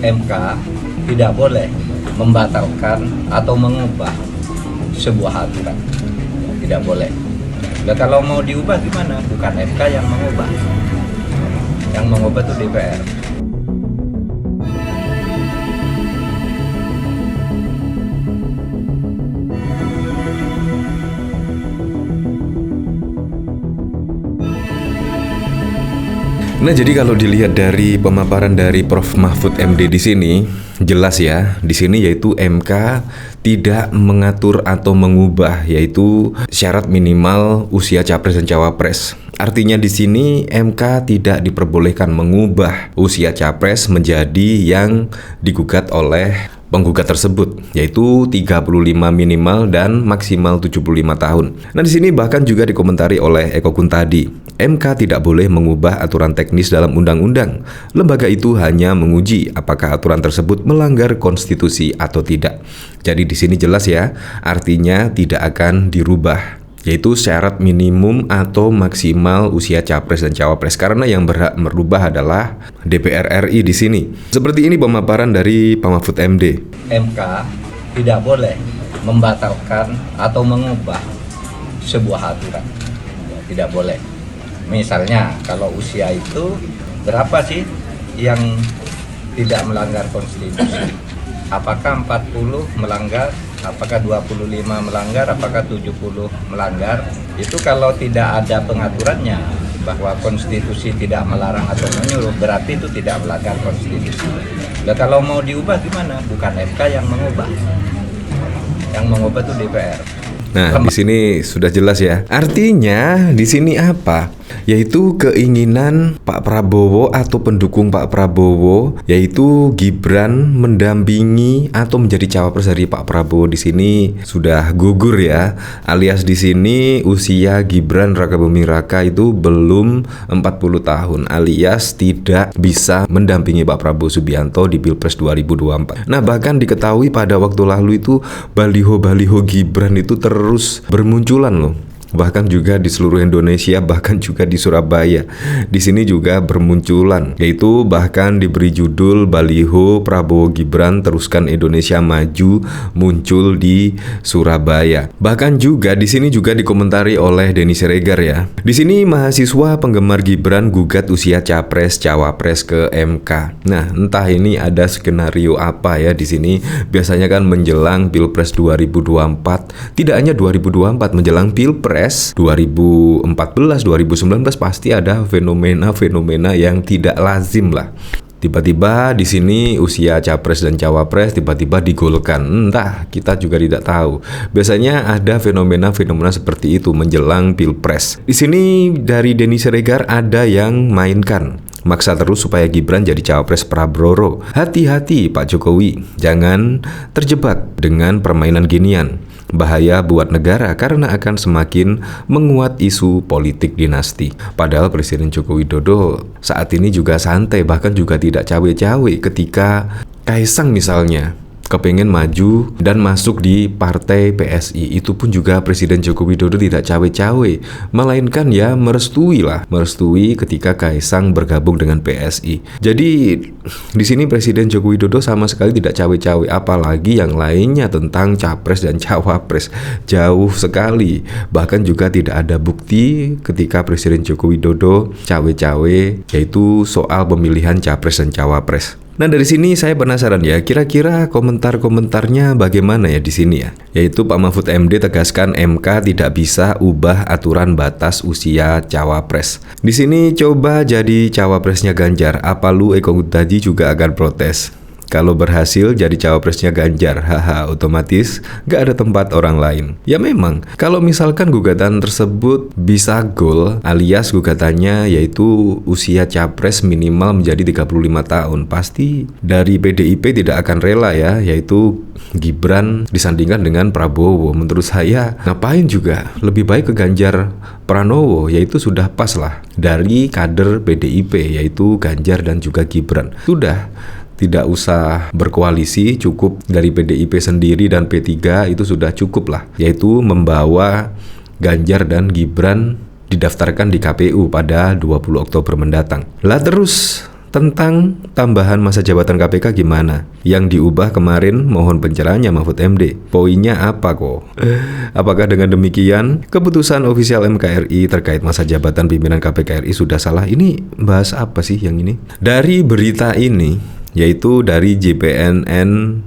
MK tidak boleh membatalkan atau mengubah sebuah aturan. Tidak boleh. Nah, kalau mau diubah gimana? Bukan MK yang mengubah. Yang mengubah itu DPR. Nah, jadi kalau dilihat dari pemaparan dari Prof. Mahfud MD di sini, jelas ya, di sini yaitu MK tidak mengatur atau mengubah yaitu syarat minimal usia capres dan cawapres. Artinya di sini MK tidak diperbolehkan mengubah usia capres menjadi yang digugat oleh penggugat tersebut, yaitu 35 minimal dan maksimal 75 tahun. Nah, di sini bahkan juga dikomentari oleh Eko Kuntadi, MK tidak boleh mengubah aturan teknis dalam undang-undang. Lembaga itu hanya menguji apakah aturan tersebut melanggar konstitusi atau tidak. Jadi di sini jelas ya, artinya tidak akan dirubah, yaitu syarat minimum atau maksimal usia capres dan cawapres, karena yang berhak merubah adalah DPR RI di sini. Seperti ini pemaparan dari Pak Mahfud MD. MK tidak boleh membatalkan atau mengubah sebuah aturan. Tidak boleh. Misalnya kalau usia itu berapa sih yang tidak melanggar konstitusi? Apakah 40 melanggar? Apakah 25 melanggar? Apakah 70 melanggar? Itu kalau tidak ada pengaturannya bahwa konstitusi tidak melarang atau menyuruh, berarti itu tidak melanggar konstitusi. Nah, kalau mau diubah gimana? Bukan MK yang mengubah. Yang mengubah itu DPR. Nah, di sini sudah jelas ya. Artinya di sini apa? Yaitu keinginan Pak Prabowo atau pendukung Pak Prabowo, yaitu Gibran mendampingi atau menjadi cawapres dari Pak Prabowo di sini sudah gugur ya. Alias di sini usia Gibran Rakabuming Raka itu belum 40 tahun, alias tidak bisa mendampingi Pak Prabowo Subianto di Pilpres 2024. Nah, bahkan diketahui pada waktu lalu itu baliho-baliho Gibran itu terus bermunculan loh. Bahkan juga di seluruh Indonesia, bahkan juga di Surabaya. Di sini juga bermunculan, yaitu bahkan diberi judul baliho Prabowo Gibran teruskan Indonesia maju muncul di Surabaya. Bahkan juga di sini juga dikomentari oleh Denny Siregar ya. Di sini mahasiswa penggemar Gibran gugat usia capres cawapres ke MK. Nah, entah ini ada skenario apa ya di sini. Biasanya kan menjelang Pilpres 2024, tidak hanya 2024, menjelang Pilpres 2014, 2019 pasti ada fenomena-fenomena yang tidak lazim lah. Tiba-tiba di sini usia capres dan cawapres tiba-tiba digolkan. Entah, kita juga tidak tahu. Biasanya ada fenomena-fenomena seperti itu menjelang Pilpres. Di sini dari Denny Siregar ada yang mainkan, maksa terus supaya Gibran jadi cawapres Prabowo. Hati-hati Pak Jokowi, jangan terjebak dengan permainan ginian. Bahaya buat negara karena akan semakin menguat isu politik dinasti. Padahal Presiden Joko Widodo saat ini juga santai, bahkan juga tidak cawe-cawe ketika Kaisang misalnya kepengen maju dan masuk di partai PSI. Itu pun juga Presiden Joko Widodo tidak cawe-cawe, melainkan ya merestui ketika Kaisang bergabung dengan PSI. Jadi di sini Presiden Joko Widodo sama sekali tidak cawe-cawe, apalagi yang lainnya tentang capres dan cawapres. Jauh sekali. Bahkan juga tidak ada bukti ketika Presiden Joko Widodo cawe-cawe, yaitu soal pemilihan capres dan cawapres. Nah, dari sini saya penasaran ya, kira-kira komentar-komentarnya bagaimana ya di sini ya. Yaitu Pak Mahfud MD tegaskan MK tidak bisa ubah aturan batas usia cawapres. Di sini coba jadi cawapresnya Ganjar, apa lu Eko Kuntadi juga akan protes? Kalau berhasil jadi cawapresnya Ganjar, otomatis gak ada tempat orang lain. Ya memang, kalau misalkan gugatan tersebut bisa gol, alias gugatannya yaitu usia capres minimal menjadi 35 tahun, pasti dari PDIP tidak akan rela ya, yaitu Gibran disandingkan dengan Prabowo. Menurut saya, ngapain juga, lebih baik ke Ganjar Pranowo, yaitu sudah pas lah dari kader PDIP, yaitu Ganjar dan juga Gibran. Sudah, tidak usah berkoalisi, cukup dari PDIP sendiri dan P3 itu sudah cukup lah, yaitu membawa Ganjar dan Gibran didaftarkan di KPU pada 20 Oktober mendatang. Lah terus Tentang tambahan masa jabatan KPK gimana? Yang diubah kemarin mohon pencerahannya Mahfud MD. Poinnya apa kok? Apakah dengan demikian keputusan ofisial MKRI terkait masa jabatan pimpinan KPK RI sudah salah? Ini bahas apa sih yang ini? Dari berita ini, yaitu dari jpnn.com.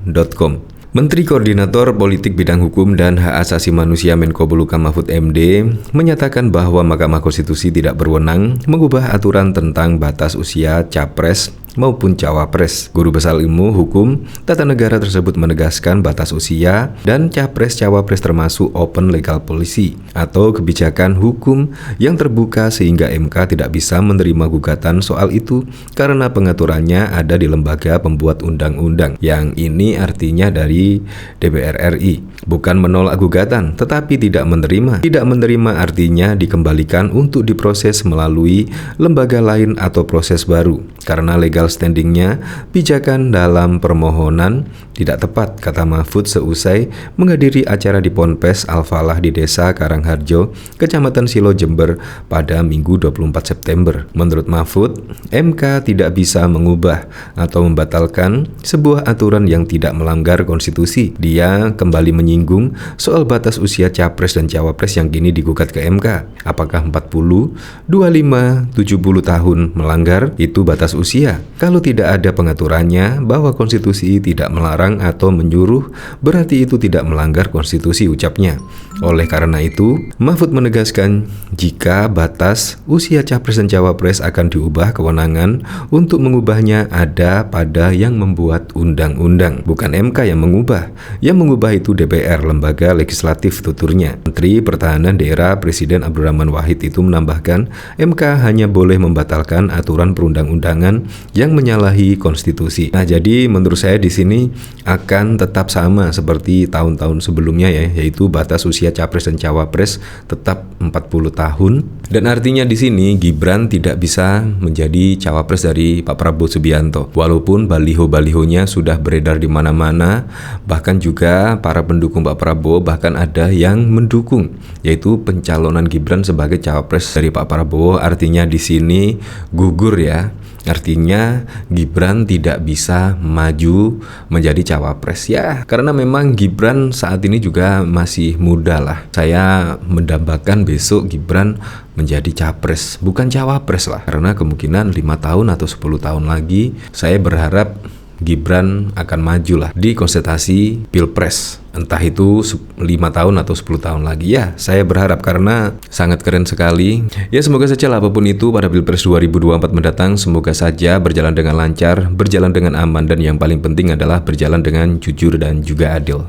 Menteri Koordinator Politik Bidang Hukum dan Hak Asasi Manusia Menko Polhukam Mahfud MD menyatakan bahwa Mahkamah Konstitusi tidak berwenang mengubah aturan tentang batas usia capres maupun cawapres. Guru Besar Ilmu Hukum Tata Negara tersebut menegaskan batas usia dan capres-cawapres termasuk open legal policy atau kebijakan hukum yang terbuka sehingga MK tidak bisa menerima gugatan soal itu karena pengaturannya ada di lembaga pembuat undang-undang. Yang ini artinya dari DPR RI. Bukan menolak gugatan, tetapi tidak menerima. Tidak menerima artinya dikembalikan untuk diproses melalui lembaga lain atau proses baru. Karena legal standingnya, pijakan dalam permohonan tidak tepat, kata Mahfud seusai menghadiri acara di Ponpes Al-Falah di Desa Karangharjo, Kecamatan Silo, Jember pada Minggu 24 September. Menurut Mahfud, MK tidak bisa mengubah atau membatalkan sebuah aturan yang tidak melanggar konstitusi. Dia kembali menyinggung soal batas usia capres dan cawapres yang kini digugat ke MK. Apakah 40, 25, 70 tahun melanggar itu batas usia? Kalau tidak ada pengaturannya bahwa konstitusi tidak melarang atau menyuruh, berarti itu tidak melanggar konstitusi, ucapnya. Oleh karena itu, Mahfud menegaskan jika batas usia capres dan cawapres akan diubah, kewenangan untuk mengubahnya ada pada yang membuat undang-undang, bukan MK yang mengubah. Yang mengubah itu DPR, lembaga legislatif, tuturnya. Menteri Pertahanan Daerah Presiden Abdurrahman Wahid itu menambahkan, MK hanya boleh membatalkan aturan perundang-undangan yang menyalahi konstitusi. Nah, jadi menurut saya di sini akan tetap sama seperti tahun-tahun sebelumnya ya, yaitu batas usia capres dan cawapres tetap 40 tahun. Dan artinya di sini Gibran tidak bisa menjadi cawapres dari Pak Prabowo Subianto. Walaupun baliho-balihonya sudah beredar di mana-mana, bahkan juga para pendukung Pak Prabowo bahkan ada yang mendukung, yaitu pencalonan Gibran sebagai cawapres dari Pak Prabowo. Artinya di sini gugur ya. Artinya Gibran tidak bisa maju menjadi cawapres ya, karena memang Gibran saat ini juga masih muda lah. Saya mendambakan besok Gibran menjadi capres, bukan cawapres lah, karena kemungkinan 5 tahun atau 10 tahun lagi saya berharap Gibran akan maju lah di kontestasi Pilpres, entah itu 5 tahun atau 10 tahun lagi ya. Saya berharap karena sangat keren sekali. Ya, semoga saja lah apapun itu pada Pilpres 2024 mendatang, semoga saja berjalan dengan lancar, berjalan dengan aman, dan yang paling penting adalah berjalan dengan jujur dan juga adil.